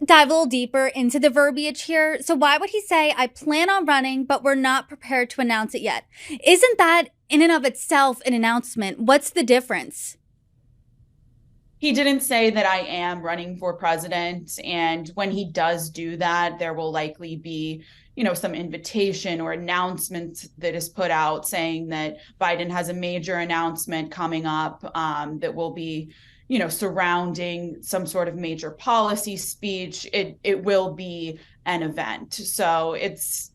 dive a little deeper into the verbiage here. So why would he say, I plan on running, but we're not prepared to announce it yet? Isn't that in and of itself an announcement? What's the difference? He didn't say that I am running for president. And when he does do that, there will likely be, some invitation or announcement that is put out saying that Biden has a major announcement coming up that will be, surrounding some sort of major policy speech. It will be an event. So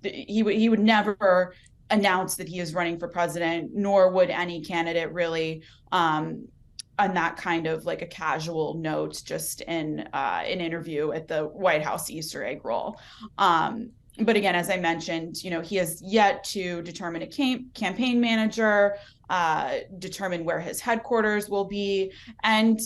he would never announce that he is running for president, nor would any candidate really. On that kind of like a casual note, just in an interview at the White House Easter egg roll. But again, as I mentioned, he has yet to determine a campaign manager, determine where his headquarters will be. And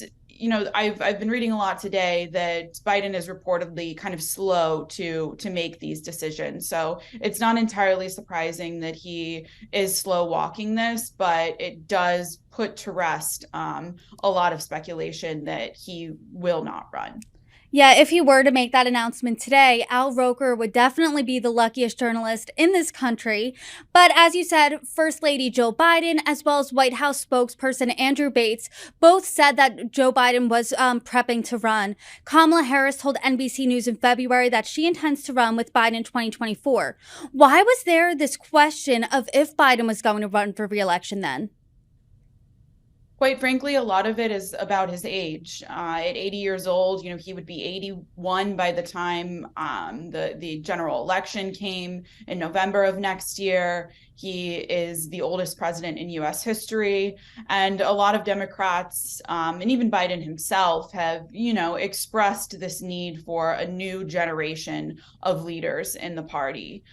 I've been reading a lot today that Biden is reportedly kind of slow to make these decisions. So it's not entirely surprising that he is slow walking this, but it does put to rest a lot of speculation that he will not run. Yeah, if he were to make that announcement today, Al Roker would definitely be the luckiest journalist in this country. But as you said, First Lady Joe Biden, as well as White House spokesperson Andrew Bates, both said that Joe Biden was prepping to run. Kamala Harris told NBC News in February that she intends to run with Biden in 2024. Why was there this question of if Biden was going to run for re-election then? Quite frankly, a lot of it is about his age. At 80 years old, he would be 81 by the time the general election came in November of next year. He is the oldest president in U.S. history. And a lot of Democrats, and even Biden himself, have, expressed this need for a new generation of leaders in the party.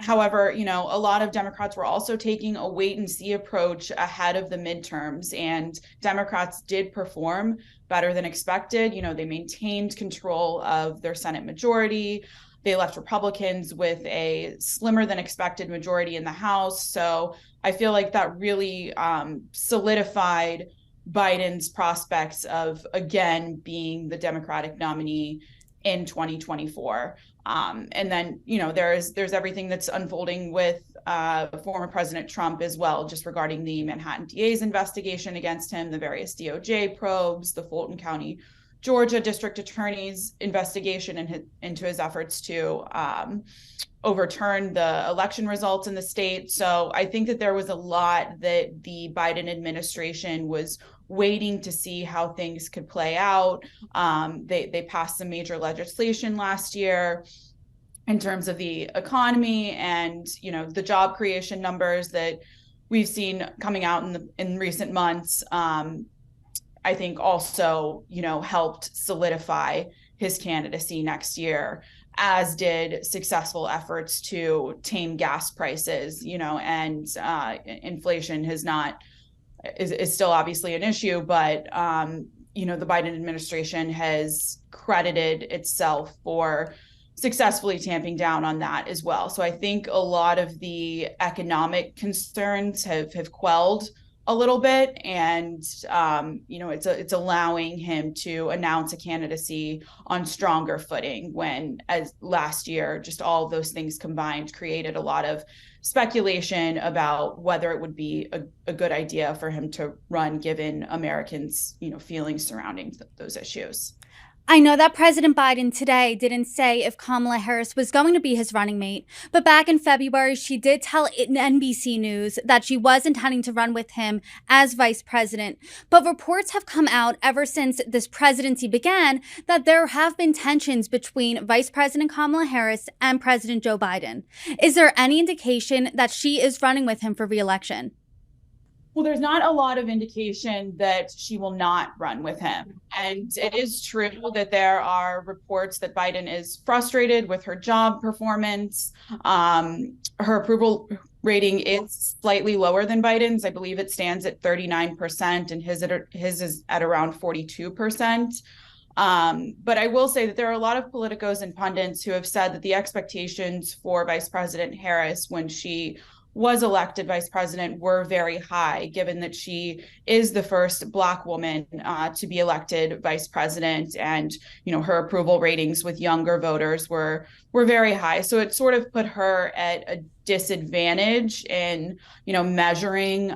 However, a lot of Democrats were also taking a wait and see approach ahead of the midterms, and Democrats did perform better than expected. They maintained control of their Senate majority. They left Republicans with a slimmer than expected majority in the House. So I feel like that really solidified Biden's prospects of, again, being the Democratic nominee in 2024. And then, there's everything that's unfolding with former President Trump as well, just regarding the Manhattan DA's investigation against him, the various DOJ probes, the Fulton County, Georgia District Attorney's investigation into his efforts to overturn the election results in the state. So I think that there was a lot that the Biden administration was waiting to see how things could play out. They passed some major legislation last year in terms of the economy and, the job creation numbers that we've seen coming out in recent months. I think also, helped solidify his candidacy next year, as did successful efforts to tame gas prices, and inflation is still obviously an issue, but the Biden administration has credited itself for successfully tamping down on that as well. So I think a lot of the economic concerns have quelled a little bit, and it's allowing him to announce a candidacy on stronger footing, when, as last year, just all of those things combined created a lot of speculation about whether it would be a good idea for him to run, given Americans, feelings surrounding those issues. I know that President Biden today didn't say if Kamala Harris was going to be his running mate, but back in February, she did tell NBC News that she was intending to run with him as vice president. But reports have come out ever since this presidency began that there have been tensions between Vice President Kamala Harris and President Joe Biden. Is there any indication that she is running with him for re-election? Well, there's not a lot of indication that she will not run with him. And it is true that there are reports that Biden is frustrated with her job performance. Her approval rating is slightly lower than Biden's. I believe it stands at 39%, and his is at around 42%. But I will say that there are a lot of politicos and pundits who have said that the expectations for Vice President Harris, when she was elected vice president were very high, given that she is the first Black woman to be elected vice president, and her approval ratings with younger voters were very high. So it sort of put her at a disadvantage in measuring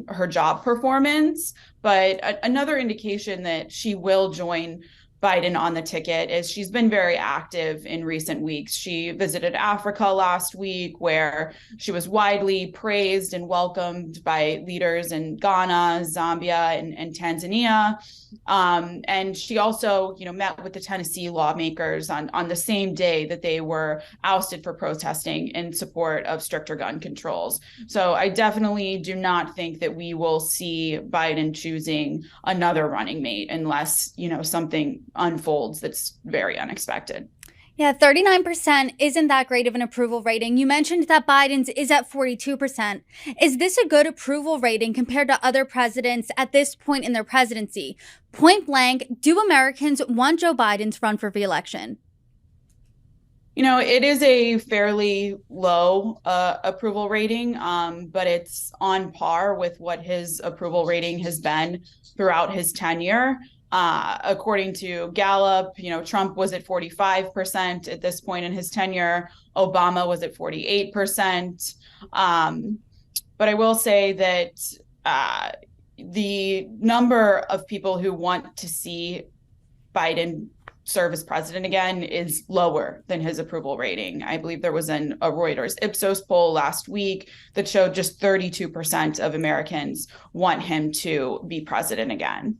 her job performance. But another indication that she will join Biden on the ticket is she's been very active in recent weeks. She visited Africa last week, where she was widely praised and welcomed by leaders in Ghana, Zambia, and Tanzania. And she also, met with the Tennessee lawmakers on the same day that they were ousted for protesting in support of stricter gun controls. So I definitely do not think that we will see Biden choosing another running mate unless, something unfolds that's very unexpected. Yeah, 39% isn't that great of an approval rating. You mentioned that Biden's is at 42%. Is this a good approval rating compared to other presidents at this point in their presidency? Point blank, do Americans want Joe Biden to run for re-election? It is a fairly low approval rating, but it's on par with what his approval rating has been throughout his tenure. According to Gallup, Trump was at 45% at this point in his tenure. Obama was at 48%. But I will say that the number of people who want to see Biden serve as president again is lower than his approval rating. I believe there was a Reuters Ipsos poll last week that showed just 32% of Americans want him to be president again.